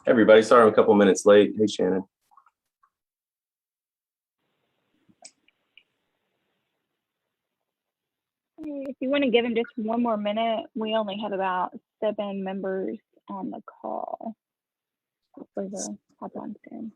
Everybody, sorry I'm a couple minutes late. Hey, Shannon. If you want to give him just one more minute, we only have about 7 members on the call. Hopefully they'll hop on soon.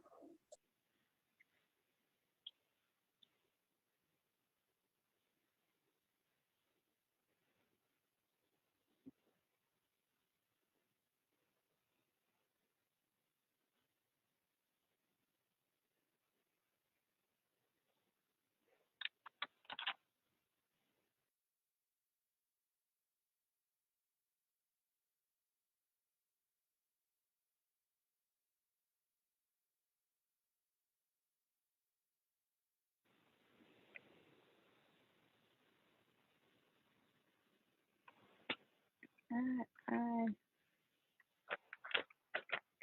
I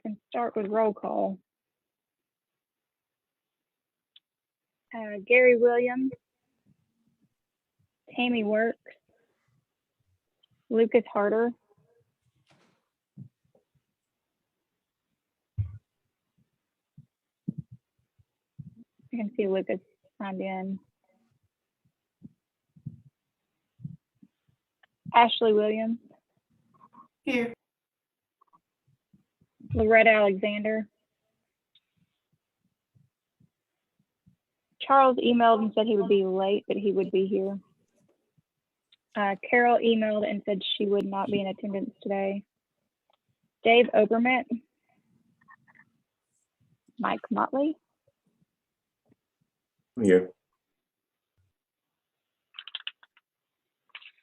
can start with roll call. Gary Williams, Tammy Works, Lucas Harder, I can see Lucas signed in. Ashley Williams. Here. Loretta Alexander. Charles emailed and said he would be late, but he would be here. Carol emailed and said she would not be in attendance today. Dave Obermet. Mike Motley. I'm here.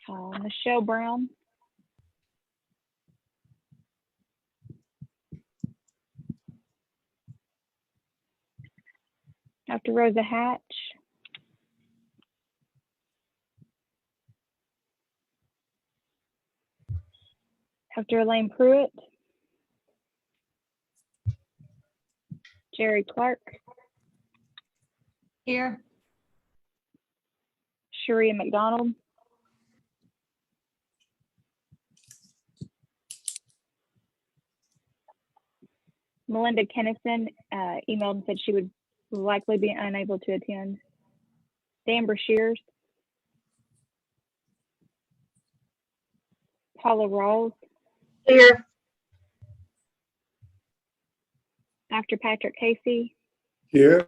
Michelle Brown. Dr. Rosa Hatch. Dr. Elaine Pruitt. Jerry Clark. Here. Sharia McDonald. Melinda Kennison emailed and said she would likely be unable to attend. Dan Brashears. Paula Rawls. Here. Dr. Patrick Casey. Here.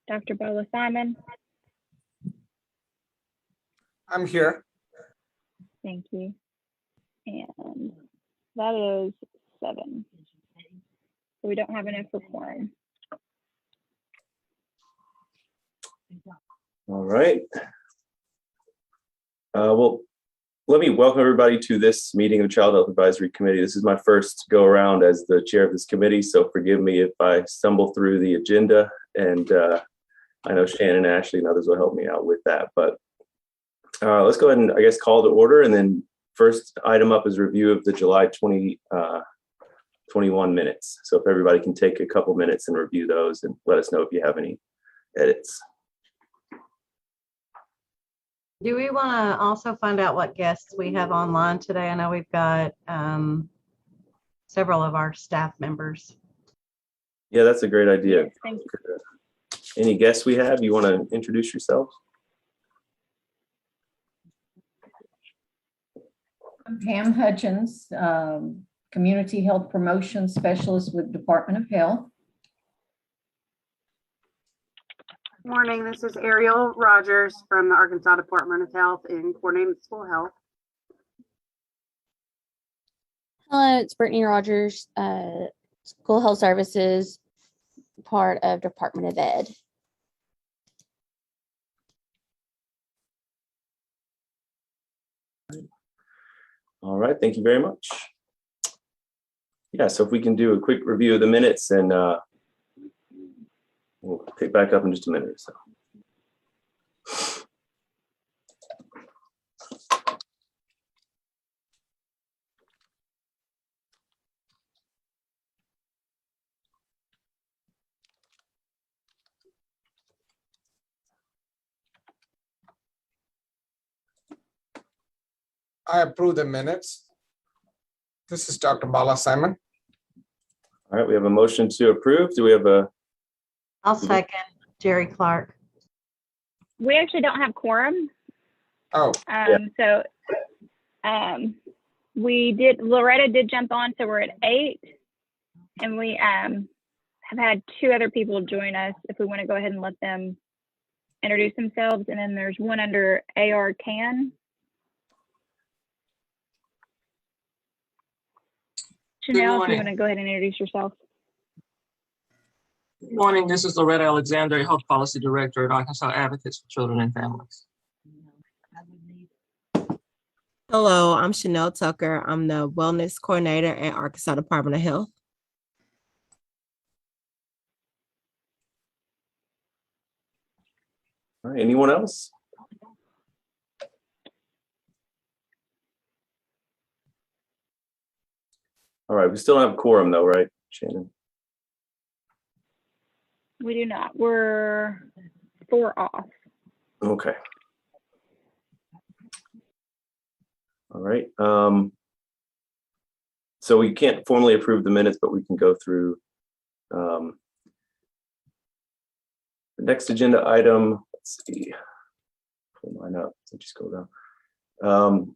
Dr. Bola Simon. I'm here. Thank you. And that is 7. So we don't have enough for quorum. All right. Well, let me welcome everybody to this meeting of the Child Health Advisory Committee. This is my first go around as the chair of this committee, so forgive me if I stumble through the agenda, and I know Shannon, Ashley, and others will help me out with that. But let's go ahead and I guess call to order, and then first item up is review of the July 2021 minutes. So if everybody can take a couple minutes and review those and let us know if you have any edits. Do we want to also find out what guests we have online today? I know we've got several of our staff members. Yeah, that's a great idea. Yes, thank you. Any guests we have? You want to introduce yourselves? I'm Pam Hutchins, Community Health Promotion Specialist with Department of Health. Morning, this is Ariel Rogers from the Arkansas Department of Health in coordinating with school health. Hello, it's Brittany Rogers, School Health Services, part of Department of Ed. All right, thank you very much. Yeah, so if we can do a quick review of the minutes, and we'll pick back up in just a minute or so. I approve the minutes. This is Dr. Bala Simon. All right, we have a motion to approve. Do we have a, I'll second Jerry Clark. We actually don't have quorum. Oh, So Loretta did jump on, so we're at 8. And we have had 2 other people join us if we want to go ahead and let them introduce themselves. And then there's one under AR Can. Chanel, if you morning. want to go ahead and introduce yourself. Good morning, this is Loretta Alexander, Health Policy Director at Arkansas Advocates for Children and Families. Hello, I'm Chanel Tucker. I'm the Wellness Coordinator at Arkansas Department of Health. all right, anyone else? All right, we still don't have quorum though, right, Shannon? We do not. We're 4 off. Okay. All right. So we can't formally approve the minutes, but we can go through the next agenda item. Let's see. Pull mine up. So just go down.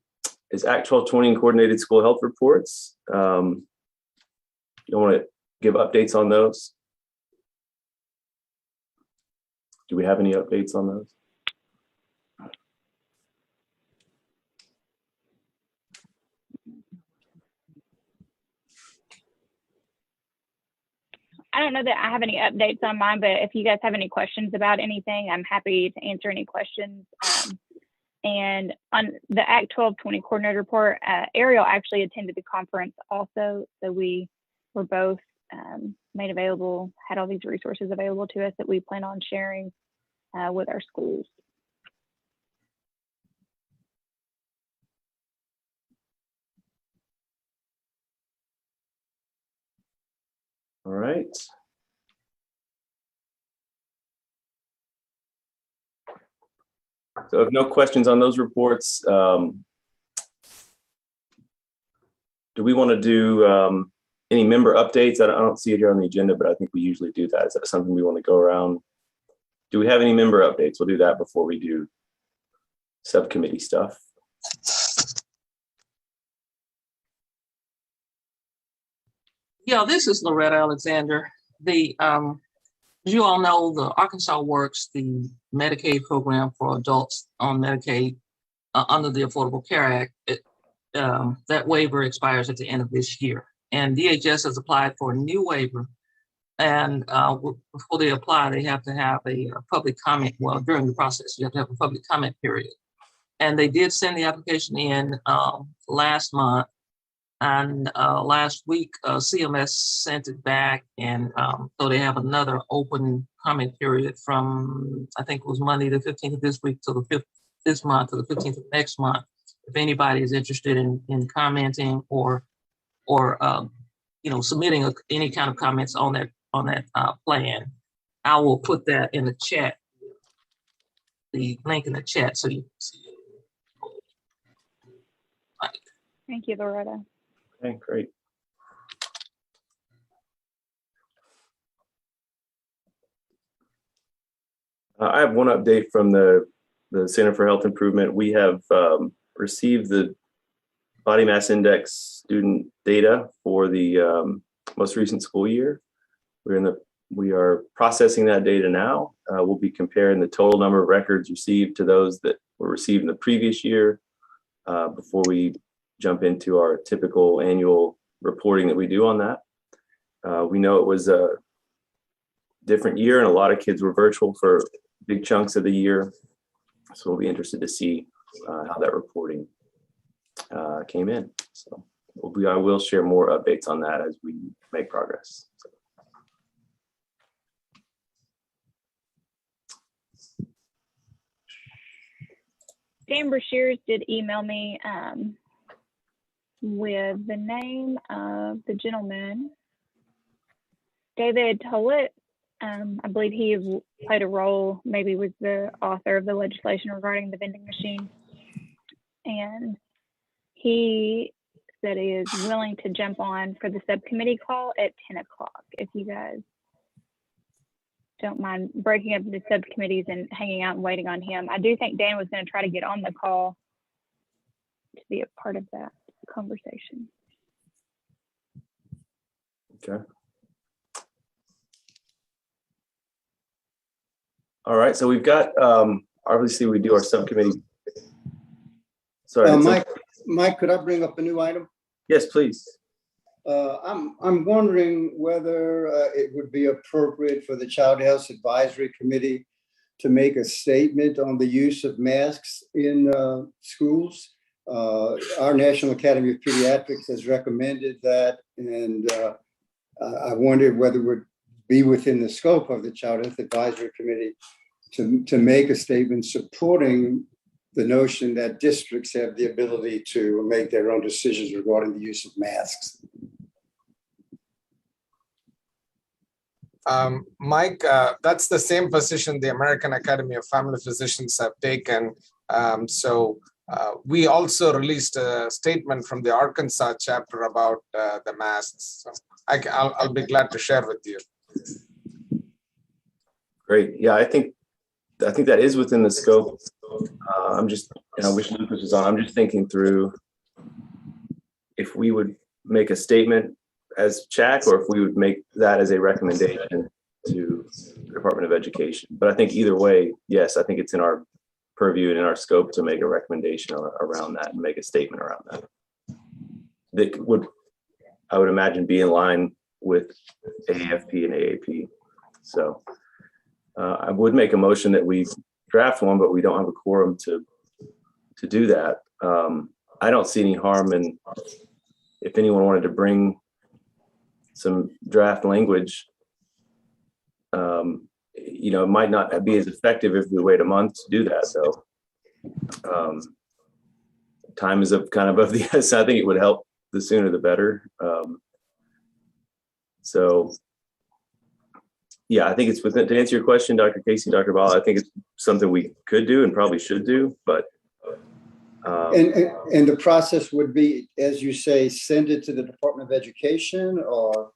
Is Act 1220 and coordinated school health reports. You don't want to give updates on those? Do we have any updates on those? I don't know that I have any updates on mine, but if you guys have any questions about anything, I'm happy to answer any questions. And on the Act 1220 coordinator report, Ariel actually attended the conference also. So we were both made available, had all these resources available to us that we plan on sharing with our schools. All right. So if no questions on those reports, do we want to do any member updates? I don't see it here on the agenda, but I think we usually do that. Is that something we want to go around? Do we have any member updates? We'll do that before we do subcommittee stuff. Yeah, this is Loretta Alexander. As you all know, the Arkansas Works, the Medicaid program for adults on Medicaid under the Affordable Care Act, that waiver expires at the end of this year. And DHS has applied for a new waiver. And before they apply, they have to have a public comment. Well, during the process, you have to have a public comment period. And they did send the application in last month. And last week, CMS sent it back. And so they have another open comment period from, I think it was Monday, the 15th of this week to the 5th this month to the 15th of next month. If anybody is interested in commenting or submitting any kind of comments on that plan, I will put that in the chat, the link in the chat so you can see it. Thank you, Loretta. Okay, great. I have one update from the Center for Health Improvement. We have received the body mass index student data for the most recent school year. We are processing that data now. We'll be comparing the total number of records received to those that were received in the previous year before we jump into our typical annual reporting that we do on that. We know it was a different year and a lot of kids were virtual for big chunks of the year. So we'll be interested to see how that reporting came in. So I will share more updates on that as we make progress. So. Dan Brashears did email me with the name of the gentleman, David Tollett. I believe he played a role, maybe was the author of the legislation regarding the vending machine. And he that is willing to jump on for the subcommittee call at 10 o'clock. If you guys don't mind breaking up the subcommittees and hanging out and waiting on him. I do think Dan was going to try to get on the call to be a part of that conversation. Okay. All right, so we've got, obviously we do our subcommittee. Sorry. Mike, could I bring up a new item? Yes, please. I'm wondering whether it would be appropriate for the Child Health Advisory Committee to make a statement on the use of masks in schools. Our National Academy of Pediatrics has recommended that, and I wondered whether it would be within the scope of the Child Health Advisory Committee to make a statement supporting the notion that districts have the ability to make their own decisions regarding the use of masks. Mike, that's the same position the American Academy of Family Physicians have taken. We also released a statement from the Arkansas chapter about the masks. So I'll be glad to share with you. Great. Yeah, I think that is within the scope. I'm just, I wish Lucas was on. I'm just thinking through if we would make a statement as CHAC or if we would make that as a recommendation to the Department of Education. But I think either way, yes, I think it's in our purview and in our scope to make a recommendation around that and make a statement around that. That would, I would imagine, be in line with AAFP and AAP. So I would make a motion that we draft one, but we don't have a quorum to do that. I don't see any harm in if anyone wanted to bring some draft language. It might not be as effective if we wait a month to do that. So time is of the essence. I think it would help the sooner the better. Yeah, I think it's within, to answer your question, Dr. Casey, Dr. Bala, I think it's something we could do and probably should do, but. And the process would be, as you say, send it to the Department of Education or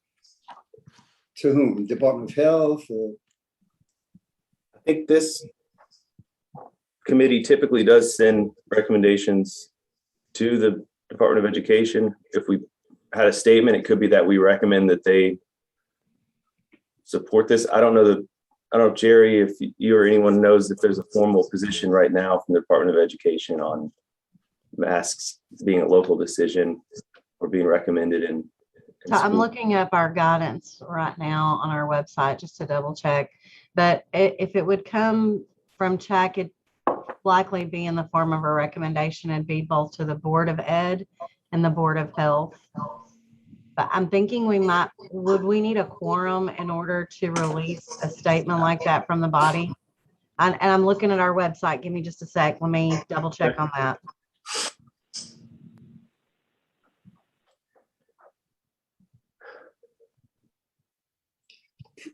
to whom? Department of Health? Or? I think this committee typically does send recommendations to the Department of Education. If we had a statement, it could be that we recommend that they support this. I don't know, Jerry, if you or anyone knows if there's a formal position right now from the Department of Education on masks being a local decision or being recommended in So I'm looking up our guidance right now on our website just to double check. But if it would come from CHAC, it'd likely be in the form of a recommendation and be both to the Board of Ed and the Board of Health. But I'm thinking would we need a quorum in order to release a statement like that from the body? And I'm looking at our website. Give me just a sec. Let me double check on that.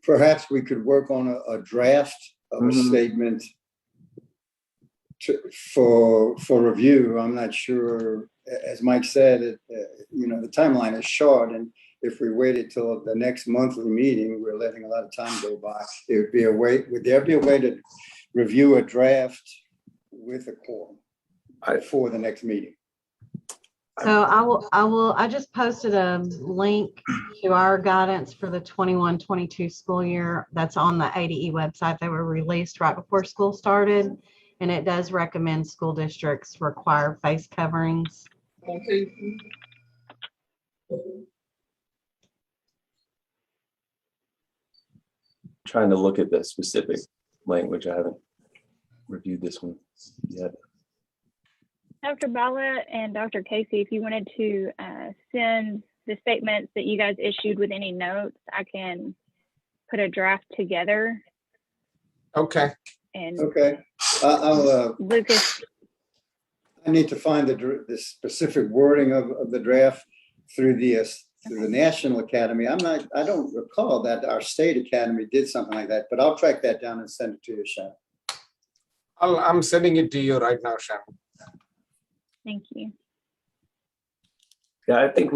Perhaps we could work on a draft of a statement for review. I'm not sure, as Mike said, the timeline is short, and if we waited till the next monthly meeting, we're letting a lot of time go by. Would there be a way to review a draft with a quorum for the next meeting? So I just posted a link to our guidance for the 21-22 school year. That's on the ADE website. They were released right before school started. And it does recommend school districts require face coverings. Okay. Trying to look at the specific language. I haven't reviewed this one yet. Dr. Bala and Dr. Casey, if you wanted to send the statements that you guys issued with any notes, I can put a draft together. Okay. And okay. Lucas. I need to find the specific wording of the draft through the National Academy. I don't recall that our state academy did something like that, but I'll track that down and send it to you, Shannon. I'm sending it to you right now, Shannon. Thank you. Yeah, I think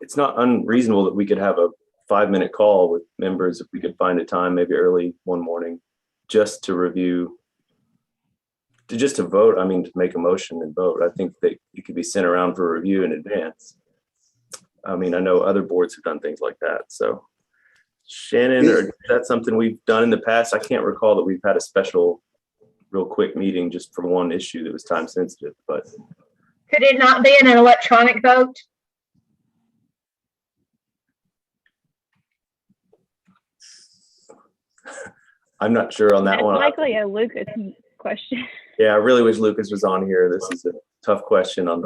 it's not unreasonable that we could have a 5-minute call with members if we could find a time, maybe early one morning, just to review, just to vote. I mean, to make a motion and vote. I think that it could be sent around for review in advance. I mean, I know other boards have done things like that. So Shannon, or is that something we've done in the past? I can't recall that we've had a special real quick meeting just for one issue that was time sensitive, but. Could it not be an electronic vote? I'm not sure on that That's one. likely a Lucas question. Yeah, I really wish Lucas was on here. This is a tough question on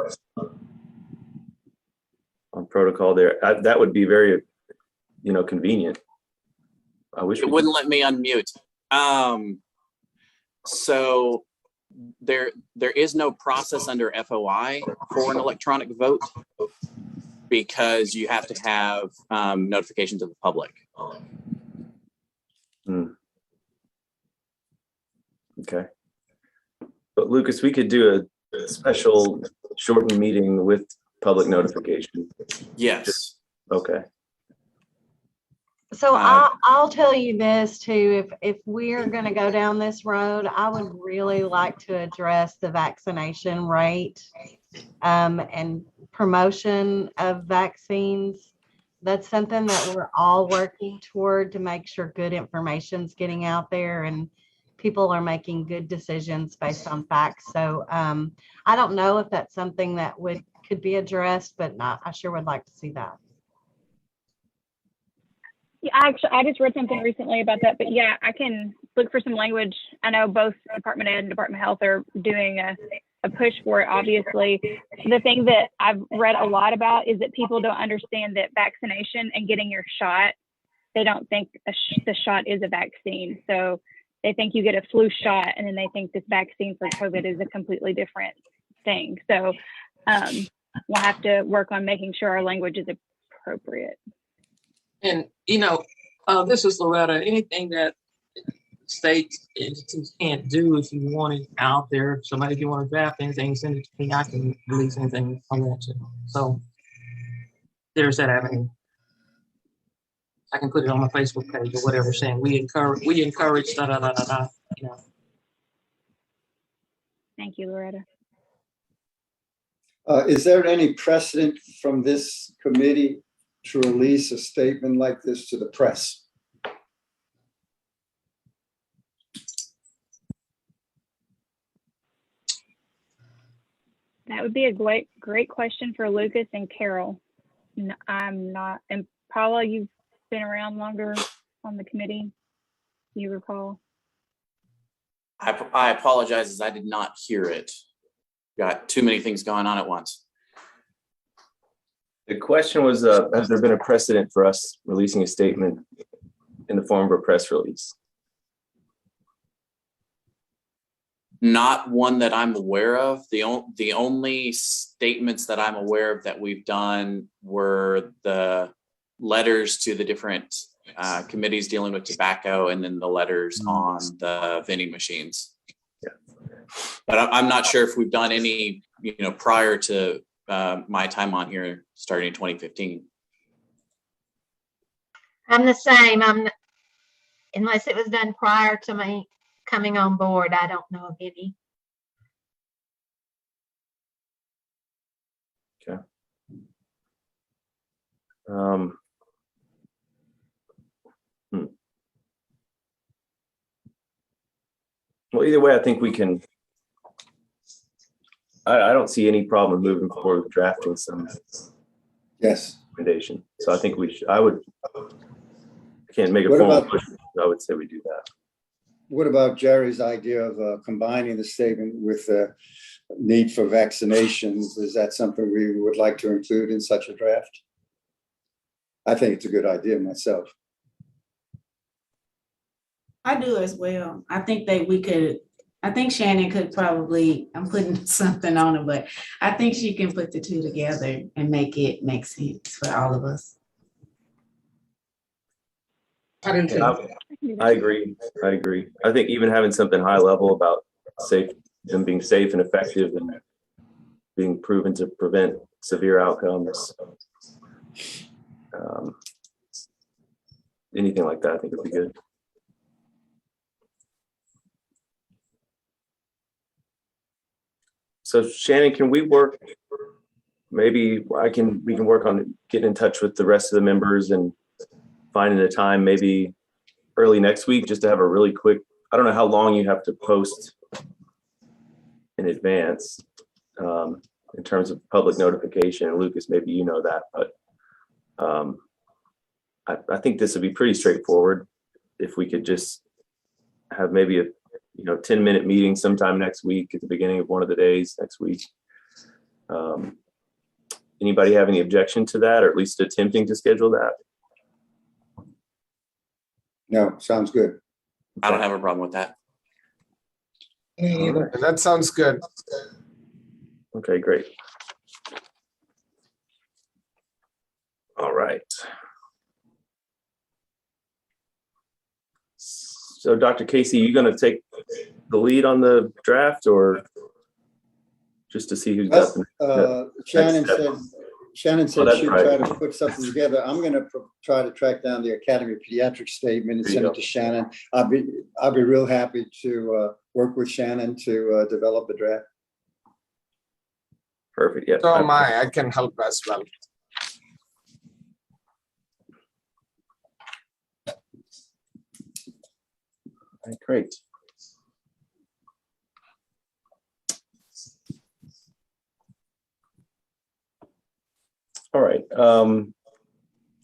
protocol there. That would be very, convenient. I wish it wouldn't let me unmute. So there is no process under FOI for an electronic vote because you have to have notification to the public. Okay. But Lucas, we could do a special shortened meeting with public notification. Yes. Okay. So I'll tell you this too, if we're going to go down this road, I would really like to address the vaccination rate and promotion of vaccines. That's something that we're all working toward to make sure good information's getting out there and people are making good decisions based on facts. So I don't know if that's something that could be addressed, but I sure would like to see that. Yeah, actually, I just read something recently about that, but yeah, I can look for some language. I know both Department of Ed and Department of Health are doing a push for it, obviously. The thing that I've read a lot about is that people don't understand that vaccination and getting your shot, they don't think the shot is a vaccine. So they think you get a flu shot and then they think this vaccine for COVID is a completely different thing. So we'll have to work on making sure our language is appropriate. And, this is Loretta. Anything that states entities can't do, if you want it out there, somebody, if you want to draft anything, send it to me. I can release anything on that too. So there's that avenue. I can put it on my Facebook page or whatever, saying we encourage da da da da da. Thank you, Loretta. Is there any precedent from this committee to release a statement like this to the press? That would be a great question for Lucas and Carol. I'm not, and Paula, you've been around longer on the committee, you recall? I apologize as I did not hear it. Got too many things going on at once. The question was, has there been a precedent for us releasing a statement in the form of a press release? Not one that I'm aware of. The only statements that I'm aware of that we've done were the letters to the different committees dealing with tobacco and then the letters on the vending machines. Yeah. But I'm not sure if we've done any, prior to my time on here starting in 2015. I'm the same. Unless it was done prior to me coming on board, I don't know of any. Okay. Well, either way, I think we can. I don't see any problem moving forward with drafting some recommendation. So I think we should. I can't make a formal push. I would say we do that. What about Jerry's idea of combining the statement with the need for vaccinations? Is that something we would like to include in such a draft? I think it's a good idea myself. I do as well. I think I think Shannon could probably, I'm putting something on it, but I think she can put the two together and make it make sense for all of us. I agree. I think even having something high level about them being safe and effective and being proven to prevent severe outcomes. Anything like that, I think would be good. So Shannon, can we work? Maybe we can work on getting in touch with the rest of the members and finding a time, maybe early next week, just to have a really quick. I don't know how long you have to post in advance in terms of public notification. Lucas, maybe you know that, but I think this would be pretty straightforward if we could just have maybe a 10-minute meeting sometime next week at the beginning of one of the days next week. Anybody have any objection to that, or at least attempting to schedule that? No, sounds good. I don't have a problem with that. That sounds good. Okay, great. All right. So Dr. Casey, you going to take the lead on the draft, or just to see who's got the Shannon said that's she'd right. try to put something together. I'm going to try to track down the Academy of Pediatrics statement and There you send go. it to Shannon. I'll be real happy to work with Shannon to develop the draft. Perfect. Yeah. So am I. I can help as well. Okay, great. All right.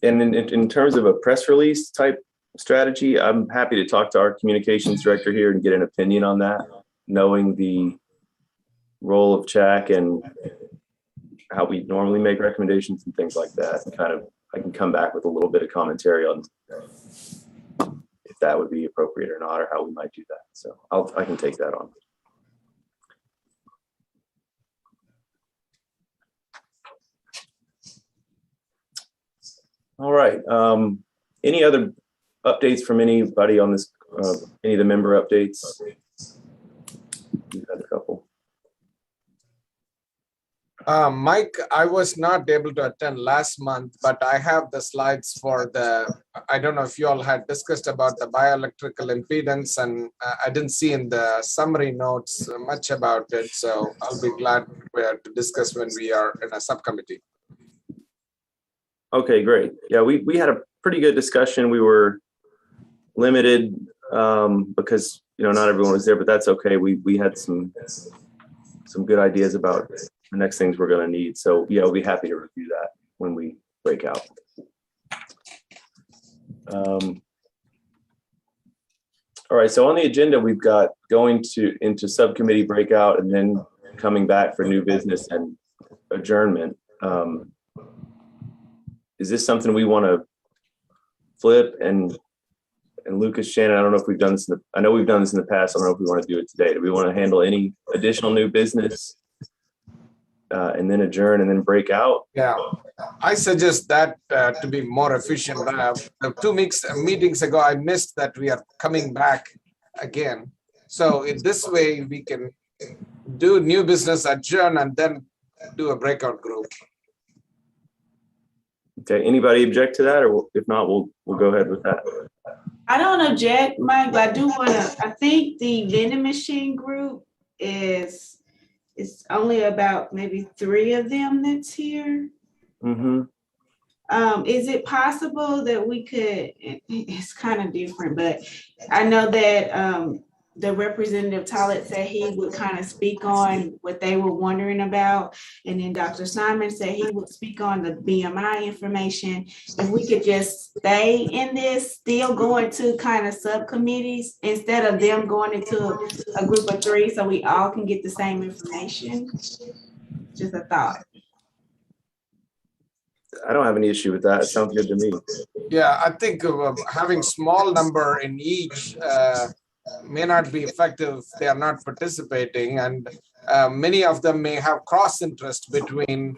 And in terms of a press release type strategy, I'm happy to talk to our communications director here and get an opinion on that, knowing the role of CHAC and how we normally make recommendations and things like that. And I can come back with a little bit of commentary on if that would be appropriate or not, or how we might do that. So I can take that on. All right. Any other updates from anybody on this? Any of the member updates? We've had a couple. Mike, I was not able to attend last month, but I have the slides for I don't know if you all had discussed about the bioelectrical impedance, and I didn't see in the summary notes much about it. So I'll be glad to discuss when we are in a subcommittee. Okay, great. Yeah, we had a pretty good discussion. We were limited because not everyone was there, but that's okay. We had some good ideas about the next things we're going to need. So yeah, we'll be happy to review that when we break out. All right, so on the agenda, we've got going into subcommittee breakout and then coming back for new business and adjournment. Is this something we want to flip? And Lucas, Shannon, I don't know if we've done this. I know we've done this in the past. I don't know if we want to do it today. Do we want to handle any additional new business and then adjourn and then break out? Yeah, I suggest that to be more efficient. 2 meetings ago, I missed that we are coming back again. So in this way, we can do new business, adjourn, and then do a breakout group. Okay, anybody object to that? Or if not, we'll go ahead with that. I don't object, Mike, but I do want to, I think the vending machine group it's only about maybe 3 of them that's here. Mm-hmm. Is it possible that we could, it's kind of different, but I know that the representative Tollett said he would kind of speak on what they were wondering about. And then Dr. Simon said he would speak on the BMI information. If we could just stay in this, still going to kind of subcommittees instead of them going into a group of 3 so we all can get the same information. Just a thought. I don't have any issue with that. It sounds good to me. Yeah, I think having small number in each may not be effective if they are not participating, and many of them may have cross interest between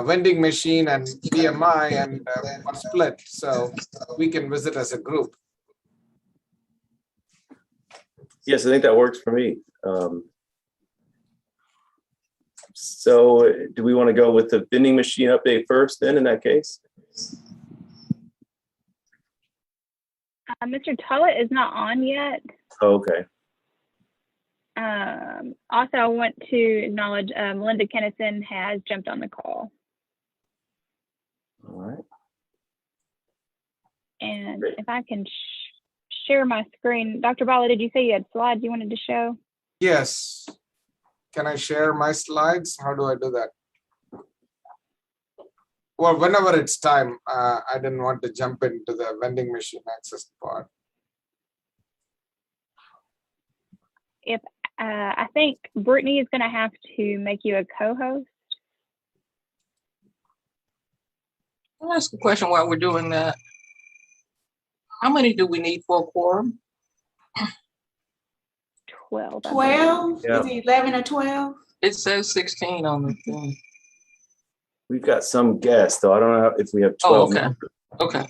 vending machine and BMI and or split, so we can visit as a group. Yes, I think that works for me. So do we want to go with the vending machine update first then in that case? Mr. Tullett is not on yet. Okay. Also, I want to acknowledge Melinda Kennison has jumped on the call. All right. And if I can share my screen. Dr. Bala, did you say you had slides you wanted to show? Yes. Can I share my slides? How do I do that? Well, whenever it's time, I didn't want to jump into the vending machine access part. If I think Brittany is going to have to make you a co-host. I'll ask a question while we're doing that. How many do we need for a quorum? 12. 12? Yeah. Is it 11 or 12? It says 16 on the thing. We've got some guests, though. I don't know if we have 12. Oh, okay. members. Okay.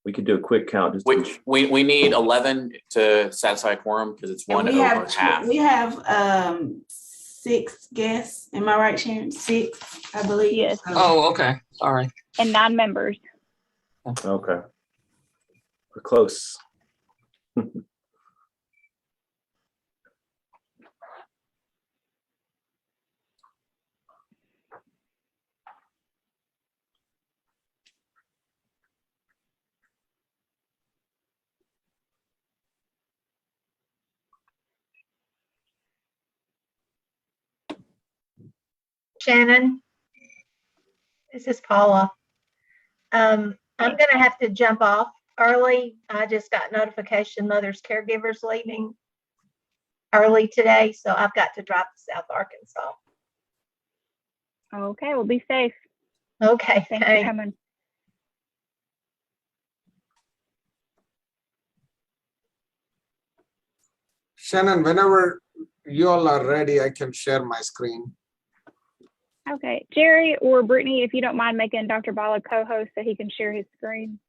We could do a quick count. Just We need 11 to satisfy a quorum because it's one And we over have, half. we have 6 guests. Am I right, Sharon? 6, I believe. Yes. Oh, okay. All right. And 9 members. Okay. We're close. Shannon, this is Paula. I'm going to have to jump off early. I just got notification Mother's Caregivers leaving early today, so I've got to drive to South Arkansas. Okay, well, be safe. Okay, Thanks for coming. Shannon, whenever you all are ready, I can share my screen. Okay, Jerry or Brittany, if you don't mind making Dr. Bala co-host so he can share his screen.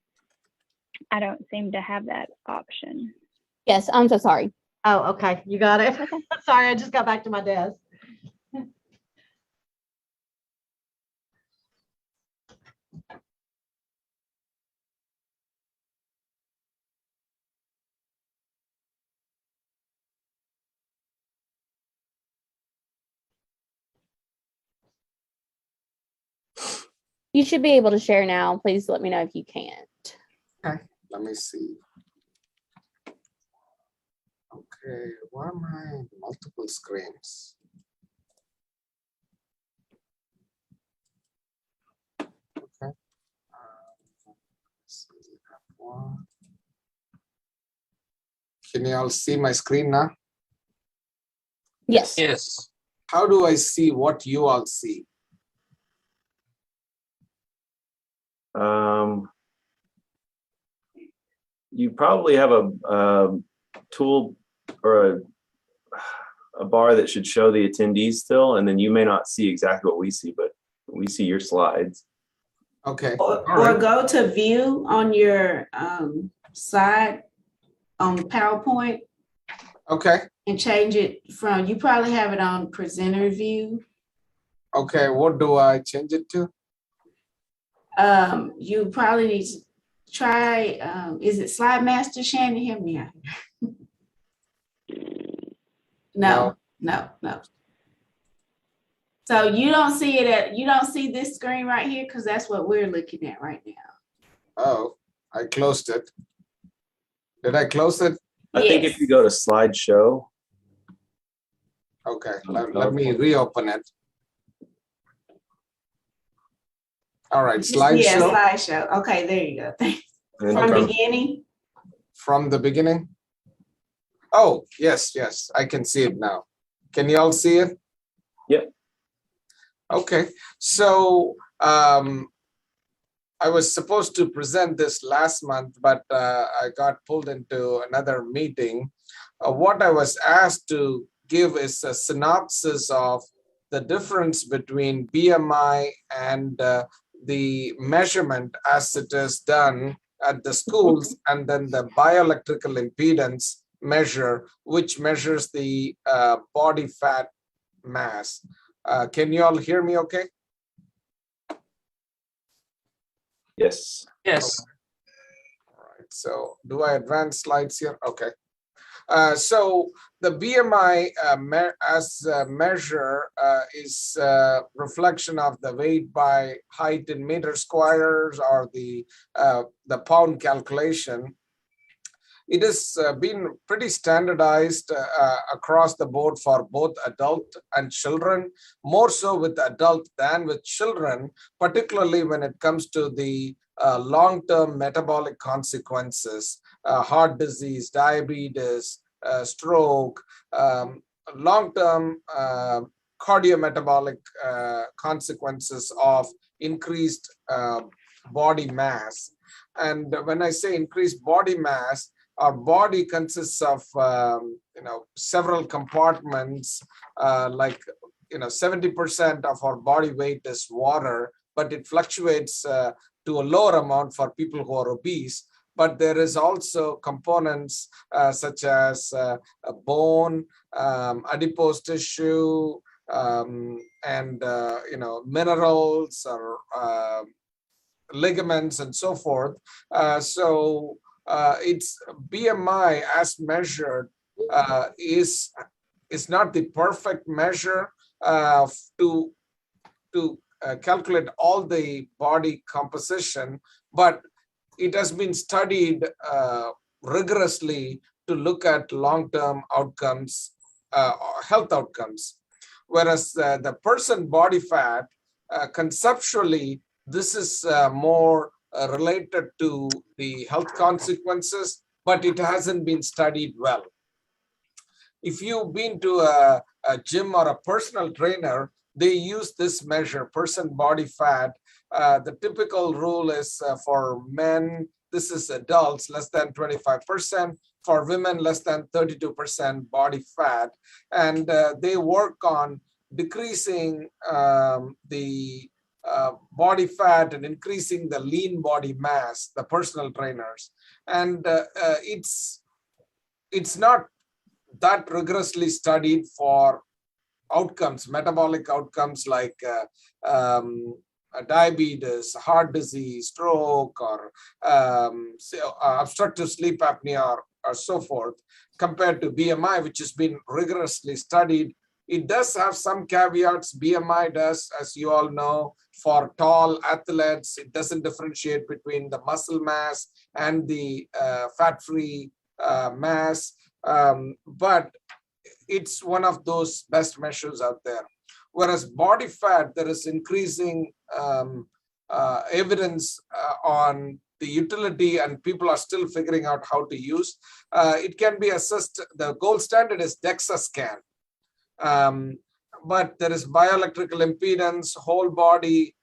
I don't seem to have that option. Yes, I'm so sorry. Oh, okay. You got it. Sorry, I just got back to my desk. You should be able to share now. Please let me know if you can't. Okay, let me see. Okay, why am I in multiple screens? Okay. Let's see, one. Can you all see my screen now? Yes. Yes. How do I see what you all see? You probably have a tool or a bar that should show the attendees still, and then you may not see exactly what we see, but we see your slides. Okay. Or go to view on your side on PowerPoint. Okay. And change it from, you probably have it on presenter view. Okay, what do I change it to? You probably need to try, is it Slide Master, Shannon? Help me out. No. So you don't see it you don't see this screen right here because that's what we're looking at right now. Oh, I closed it. Did I close it? I think if you go to slideshow. Okay, let me reopen it. All right, slideshow. Yeah, slideshow. Okay, there you go. Thanks. From beginning? From the beginning? Oh, yes, I can see it now. Can you all see it? Yep. Okay, so I was supposed to present this last month, but I got pulled into another meeting. What I was asked to give is a synopsis of the difference between BMI and the measurement as it is done at the schools, and then the bioelectrical impedance measure, which measures the body fat mass. Can you all hear me okay? Yes. Yes. All right, so do I advance slides here? Okay. So the BMI as a measure is a reflection of the weight by height in meter squares, or the pound calculation. It has been pretty standardized across the board for both adult and children, more so with adult than with children, particularly when it comes to the long-term metabolic consequences, heart disease, diabetes, stroke, long-term cardiometabolic consequences of increased body mass. And when I say increased body mass, our body consists of several compartments, like 70% of our body weight is water, but it fluctuates to a lower amount for people who are obese. But there is also components such as bone, adipose tissue, and minerals or ligaments and so forth. So its BMI as measured is not the perfect measure to calculate all the body composition, but it has been studied rigorously to look at long-term outcomes, health outcomes. Whereas the person body fat, conceptually, this is more related to the health consequences, but it hasn't been studied well. If you've been to a gym or a personal trainer, they use this measure, person body fat. The typical rule is for men, this is adults, less than 25%. For women, less than 32% body fat. And they work on decreasing the body fat and increasing the lean body mass, the personal trainers. And it's not that rigorously studied for outcomes, metabolic outcomes like diabetes, heart disease, stroke, or obstructive sleep apnea, or so forth, compared to BMI, which has been rigorously studied. It does have some caveats. BMI does, as you all know, for tall athletes. It doesn't differentiate between the muscle mass and the fat-free mass, but it's one of those best measures out there. Whereas body fat, there is increasing evidence on the utility, and people are still figuring out how to use. It can be assessed. The gold standard is DEXA scan. But there is bioelectrical impedance, whole body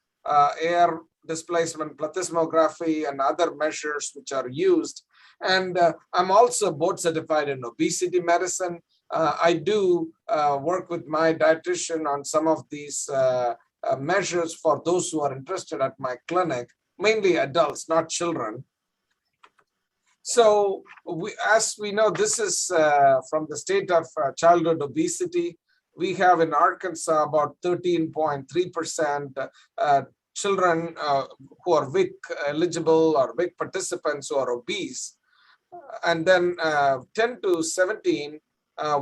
air displacement, plethysmography, and other measures which are used. And I'm also board certified in obesity medicine. I do work with my dietitian on some of these measures for those who are interested at my clinic, mainly adults, not children. So as we know, this is from the state of childhood obesity. We have in Arkansas about 13.3% children who are WIC eligible or WIC participants who are obese. And then 10 to 17,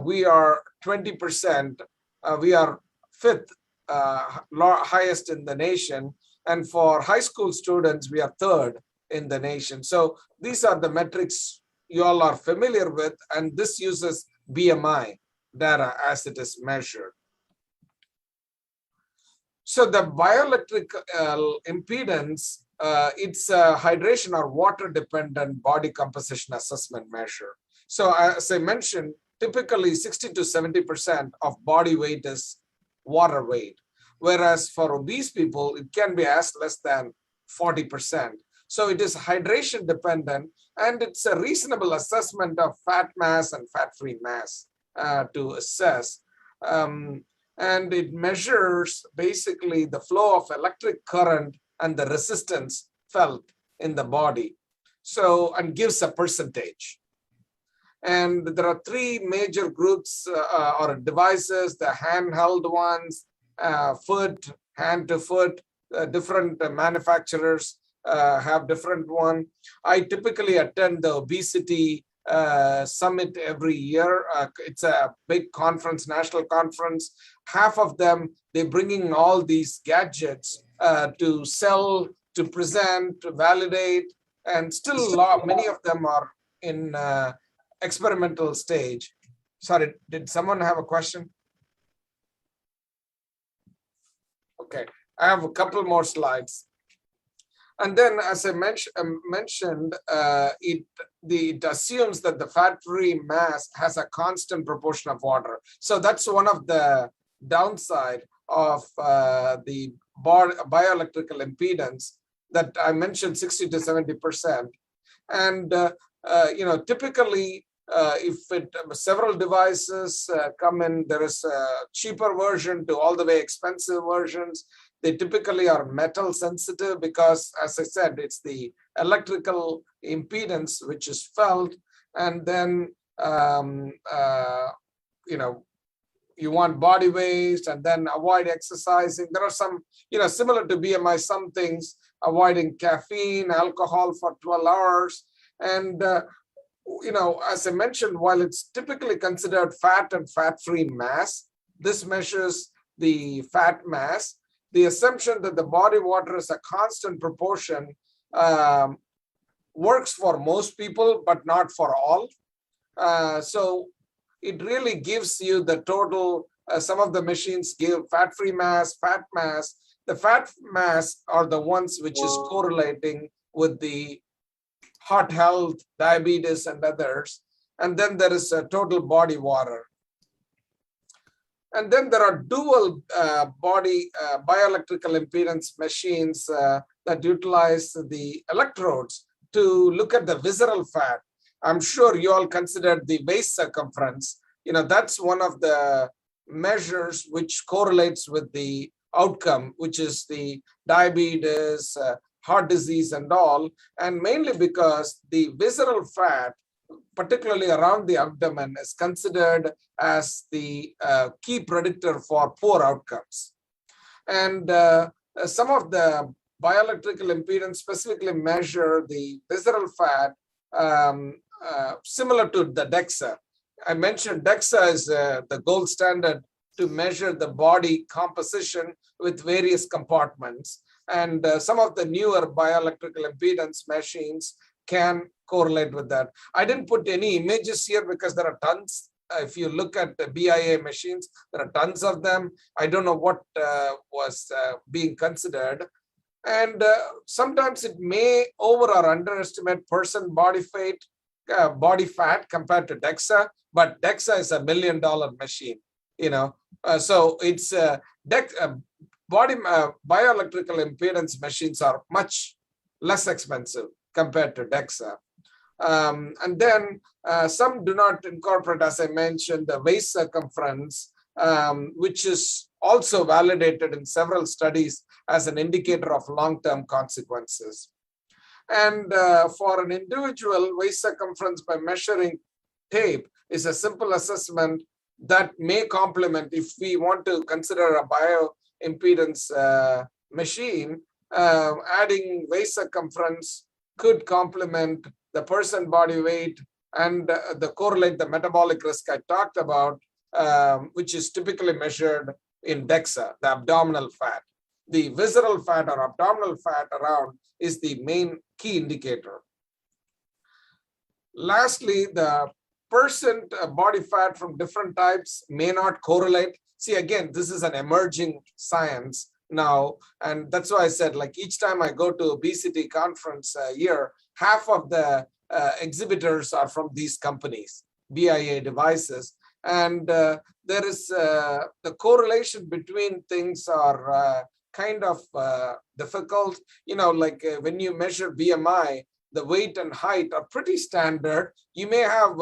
we are 20%. We are fifth highest in the nation. And for high school students, we are third in the nation. So these are the metrics you all are familiar with, and this uses BMI data as it is measured. So the bioelectric impedance, it's a hydration or water-dependent body composition assessment measure. So as I mentioned, typically 60 to 70% of body weight is water weight, whereas for obese people, it can be as less than 40%. So it is hydration dependent, and it's a reasonable assessment of fat mass and fat-free mass to assess. And it measures basically the flow of electric current and the resistance felt in the body. So, and gives a percentage. And there are three major groups or devices: the handheld ones, foot, hand to foot, different manufacturers have different one. I typically attend the obesity summit every year. It's a big conference, national conference. Half of them, they're bringing all these gadgets to sell, to present, to validate, and still many of them are in experimental stage. Sorry, did someone have a question? Okay, I have a couple more slides. And then, as I mentioned, it assumes that the fat-free mass has a constant proportion of water. So that's one of the downside of the bioelectrical impedance that I mentioned, 60 to 70%. And typically, if several devices come in, there is a cheaper version to all the way expensive versions. They typically are metal sensitive because, as I said, it's the electrical impedance which is felt. And then, you want body weight and then avoid exercising. There are some, similar to BMI, some things, avoiding caffeine, alcohol for 12 hours. And, as I mentioned, while it's typically considered fat and fat-free mass, this measures the fat mass. The assumption that the body water is a constant proportion works for most people, but not for all. So it really gives you the total, some of the machines give fat-free mass, fat mass. The fat mass are the ones which is correlating with the heart health, diabetes, and others. And then there is a total body water. And then there are dual bioelectrical impedance machines that utilize the electrodes to look at the visceral fat. I'm sure you all considered the waist circumference. That's one of the measures which correlates with the outcome, which is the diabetes, heart disease, and all. And mainly because the visceral fat, particularly around the abdomen, is considered as the key predictor for poor outcomes. And some of the bioelectrical impedance specifically measure the visceral fat similar to the DEXA. I mentioned DEXA is the gold standard to measure the body composition with various compartments. And some of the newer bioelectrical impedance machines can correlate with that. I didn't put any images here because there are tons. If you look at the BIA machines, there are tons of them. I don't know what was being considered. And sometimes it may over or underestimate person body fat compared to DEXA, but DEXA is $1 million machine, so it's bioelectrical impedance machines are much less expensive compared to DEXA. And then some do not incorporate, as I mentioned, the waist circumference, which is also validated in several studies as an indicator of long-term consequences. And for an individual, waist circumference by measuring tape is a simple assessment that may complement, if we want to consider a bioimpedance machine, adding waist circumference could complement the person body weight and correlate the metabolic risk I talked about, which is typically measured in DEXA, the abdominal fat. The visceral fat or abdominal fat around is the main key indicator. Lastly, the percent body fat from different types may not correlate. See, again, this is an emerging science now, and that's why I said, like, each time I go to obesity conference a year, half of the exhibitors are from these companies, BIA devices, and there is the correlation between things are kind of difficult. Like when you measure BMI, the weight and height are pretty standard. You may have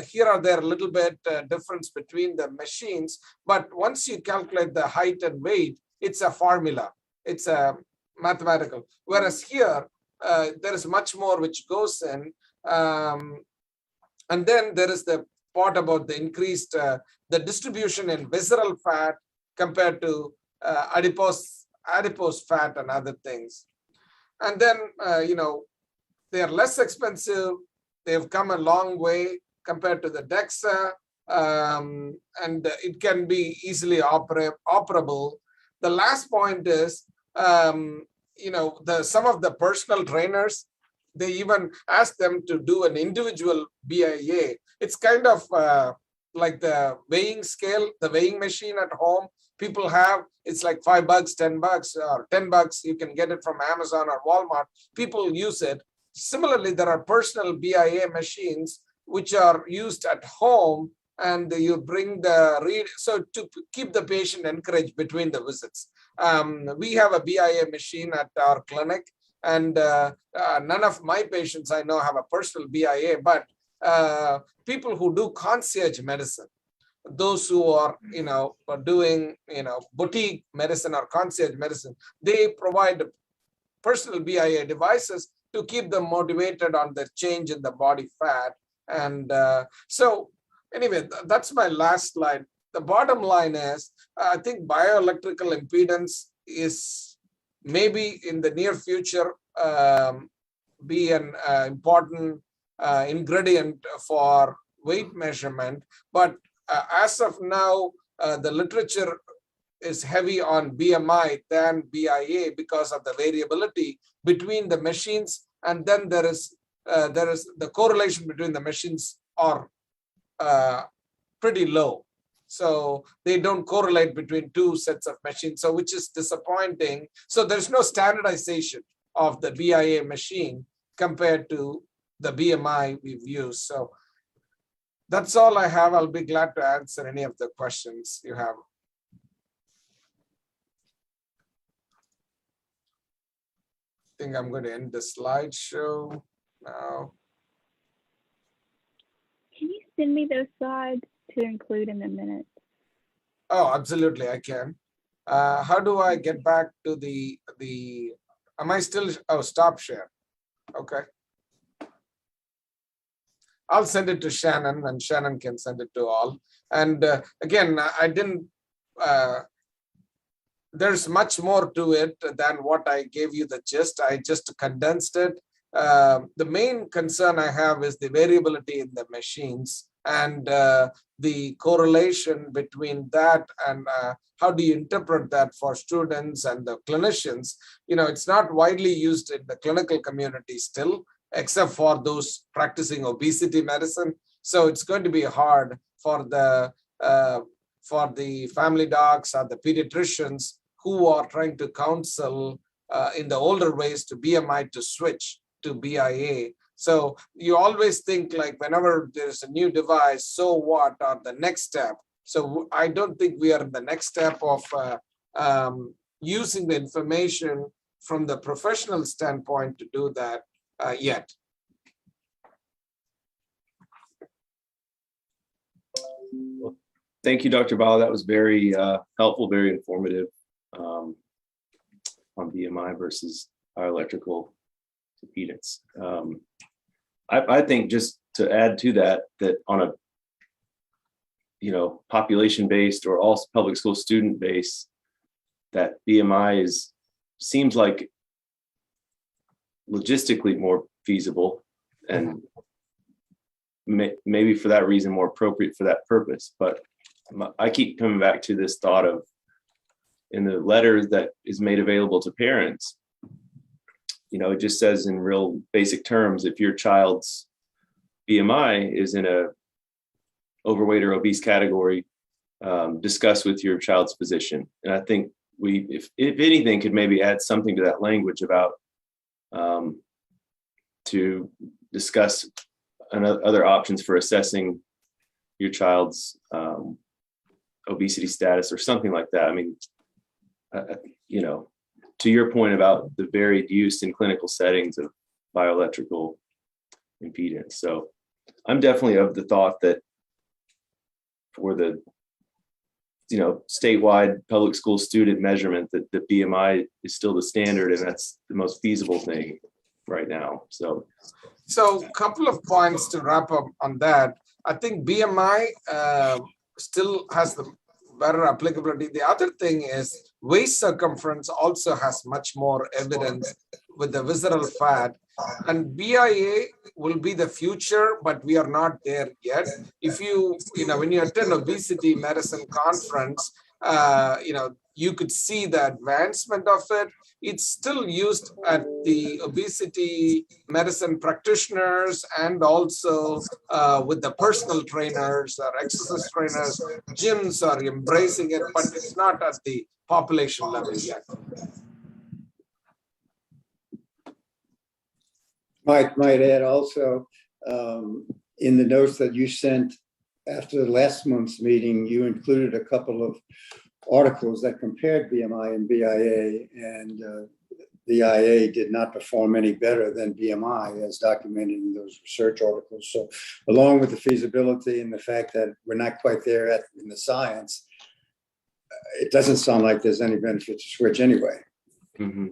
here or there a little bit difference between the machines, but once you calculate the height and weight, it's a formula. It's a mathematical. Whereas here, there is much more which goes in. And then there is the part about the increased, the distribution in visceral fat compared to adipose fat and other things. And then, they are less expensive. They've come a long way compared to the DEXA, and it can be easily operable. The last point is, some of the personal trainers, they even ask them to do an individual BIA. It's kind of like the weighing scale, the weighing machine at home people have. It's like $5, $10, or $10. You can get it from Amazon or Walmart. People use it. Similarly, there are personal BIA machines which are used at home, and you bring the read. So to keep the patient encouraged between the visits. We have a BIA machine at our clinic, and none of my patients I know have a personal BIA, but people who do concierge medicine, those who are, doing, boutique medicine or concierge medicine, they provide personal BIA devices to keep them motivated on the change in the body fat. And so anyway, that's my last slide. The bottom line is, I think bioelectrical impedance is maybe in the near future be an important ingredient for weight measurement. But as of now, the literature is heavy on BMI than BIA because of the variability between the machines, and then there is the correlation between the machines are pretty low. So they don't correlate between two sets of machines, so which is disappointing. So there's no standardization of the BIA machine compared to the BMI we've used. So that's all I have. I'll be glad to answer any of the questions you have. I think I'm going to end the slideshow now. Can you send me those slides to include in the minutes? Oh, absolutely, I can. How do I get back to am I still, stop share. Okay. I'll send it to Shannon, and Shannon can send it to all. And again, I didn't, there's much more to it than what I gave you the gist. I just condensed it. The main concern I have is the variability in the machines, and the correlation between that and how do you interpret that for students and the clinicians. It's not widely used in the clinical community still, except for those practicing obesity medicine. So it's going to be hard for the family docs or the pediatricians who are trying to counsel in the older ways to BMI to switch to BIA. So you always think like whenever there's a new device, so what are the next step? So I don't think we are in the next step of using the information from the professional standpoint to do that yet. Well, thank you, Dr. Bala. That was very helpful, very informative on BMI versus bioelectrical impedance. I think just to add to that on a population-based or all public school student base, that BMI seems like logistically more feasible and maybe for that reason more appropriate for that purpose. But I keep coming back to this thought of, in the letter that is made available to parents, it just says in real basic terms, if your child's BMI is in a overweight or obese category, discuss with your child's physician. And I think if anything, could maybe add something to that language about to discuss other options for assessing your child's obesity status or something like that. I mean, to your point about the varied use in clinical settings of bioelectrical impedance. So I'm definitely of the thought that for the statewide public school student measurement, that the BMI is still the standard, and that's the most feasible thing right now. So a couple of points to wrap up on that. I think BMI still has the better applicability. The other thing is waist circumference also has much more evidence with the visceral fat, and BIA will be the future, but we are not there yet. If when you attend obesity medicine conference, you could see the advancement of it. It's still used at the obesity medicine practitioners and also with the personal trainers or exercise trainers. Gyms are embracing it, but it's not at the population level yet. Might add also, in the notes that you sent after last month's meeting, you included a couple of articles that compared BMI and BIA, and BIA did not perform any better than BMI as documented in those research articles. So along with the feasibility and the fact that we're not quite there in the science, it doesn't sound like there's any benefit to switch anyway. Mm-hmm.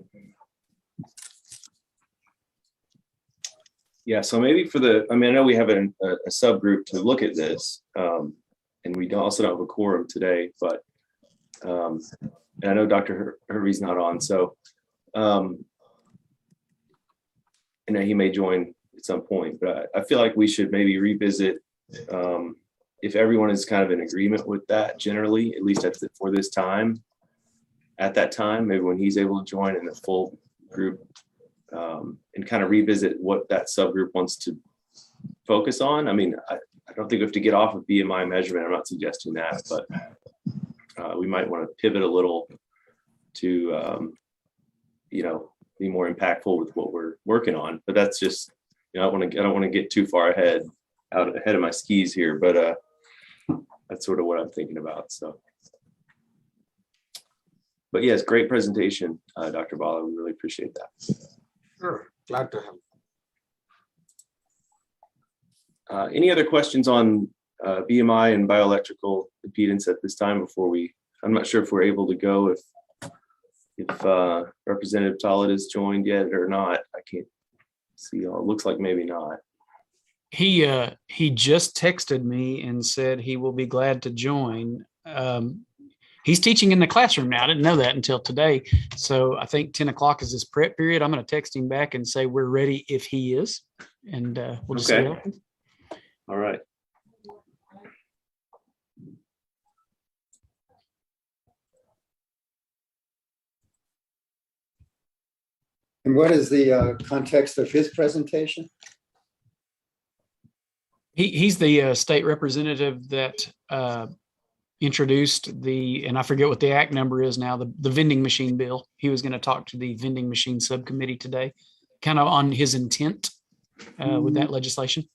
Yeah, so maybe I know we have a subgroup to look at this, and we also don't have a quorum today, but and I know Dr. Hervey's not on, so he may join at some point, but I feel like we should maybe revisit if everyone is kind of in agreement with that generally, at least for this time, at that time, maybe when he's able to join in the full group, and kind of revisit what that subgroup wants to focus on. I mean, I don't think we have to get off of BMI measurement. I'm not suggesting that, but we might want to pivot a little to, be more impactful with what we're working on. But that's just, I don't want to get too far ahead of my skis here, but that's sort of what I'm thinking about. So, but yes, great presentation, Dr. Bala. We really appreciate that. Sure, glad to have. Any other questions on BMI and bioelectrical impedance at this time I'm not sure if we're able to go if Representative Tollett has joined yet or not. I can't see. It looks like maybe not. He just texted me and said he will be glad to join. He's teaching in the classroom now. I didn't know that until today. So I think 10 o'clock is his prep period. I'm going to text him back and say we're ready if he is. And we'll just see what happens. All right. And what is the context of his presentation? He's the state representative that introduced and I forget what the act number is now, the vending machine bill. He was going to talk to the vending machine subcommittee today, kind of on his intent with that legislation.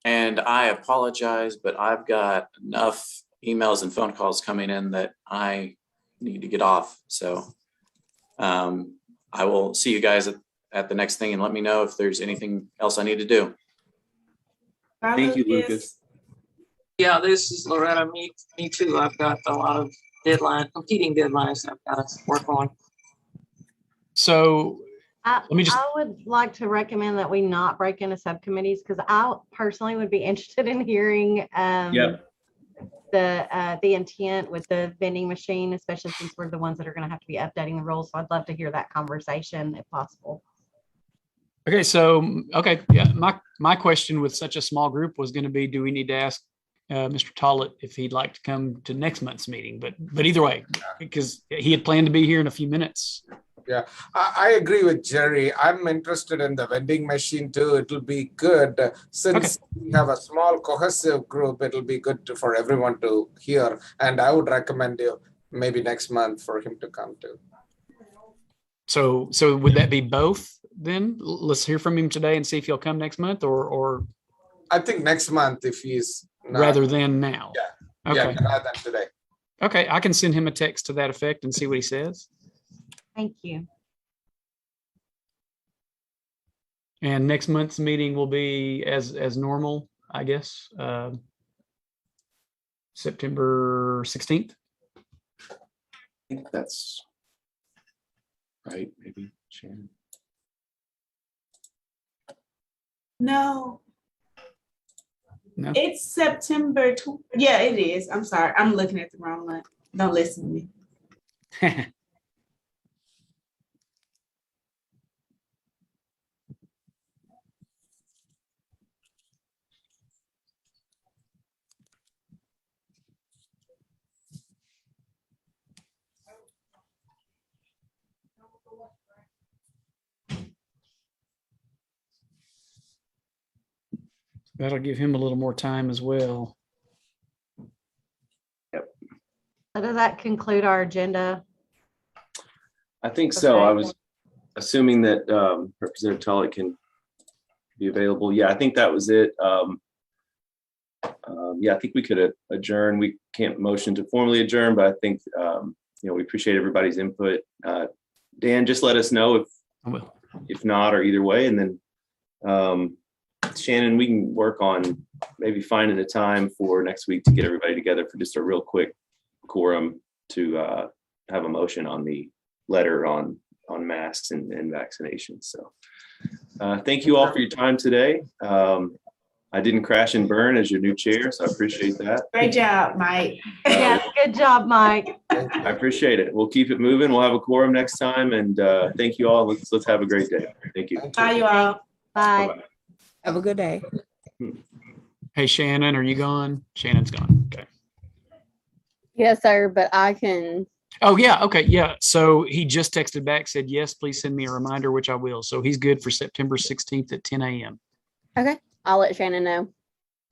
And I apologize, but I've got enough emails and phone calls coming in that I need to get off. So I will see you guys at the next thing and let me know if there's anything else I need to do. Bye, Thank you, Lucas. Yeah, this is Loretta. Me too. I've got a lot of competing deadlines I've got to work on. So I would like to recommend that we not break into subcommittees because I personally would be interested in hearing the intent with the vending machine, especially since we're the ones that are going to have to be updating the rules. So I'd love to hear that conversation if possible. Okay, yeah. My question with such a small group was going to be, do we need to ask Mr. Tollett if he'd like to come to next month's meeting? But either way, because he had planned to be here in a few minutes. Yeah, I agree with Jerry. I'm interested in the vending machine too. It'll be good since we have a small cohesive group. It'll be good for everyone to hear. And I would recommend you maybe next month for him to come too. So would that be both then? Let's hear from him today and see if he'll come next month, or I think next month if he's not, rather than now. Yeah. Okay. Yeah, rather than today. Okay, I can send him a text to that effect and see what he says. Thank you. And next month's meeting will be as normal, I guess. September 16th. I think that's right, maybe, Shannon. No. No? It's September. Yeah, it is. I'm sorry. I'm looking at the wrong month. Don't listen to me. That'll give him a little more time as well. So does that conclude our agenda? I think so. Okay. I was assuming that Representative Tulloch can be available. Yeah, I think that was it. Yeah, I think we could adjourn. We can't motion to formally adjourn, but I think we appreciate everybody's input. Dan, just let us know if not, or either way, and then Shannon, we can work on maybe finding a time for next week to get everybody together for just a real quick quorum to have a motion on the letter on masks and vaccinations. So thank you all for your time today. I didn't crash and burn as your new chair, so I appreciate that. Great job, Mike. Yeah, good job, Mike. I appreciate it. We'll keep it moving. We'll have a quorum next time, and thank you all. Let's have a great day. Thank you. Bye, you all. Bye. Bye-bye. Have a good day. Hey, Shannon, are you gone? Shannon's gone. Okay. Yes, sir, but I can. Oh, yeah. Okay. Yeah. So he just texted back, said, yes, please send me a reminder, which I will. So he's good for September 16th at 10 a.m. Okay. I'll let Shannon know.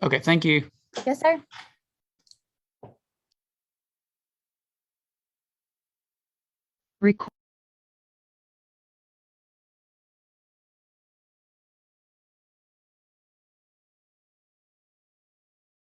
Okay. Thank you. Yes, sir. Record.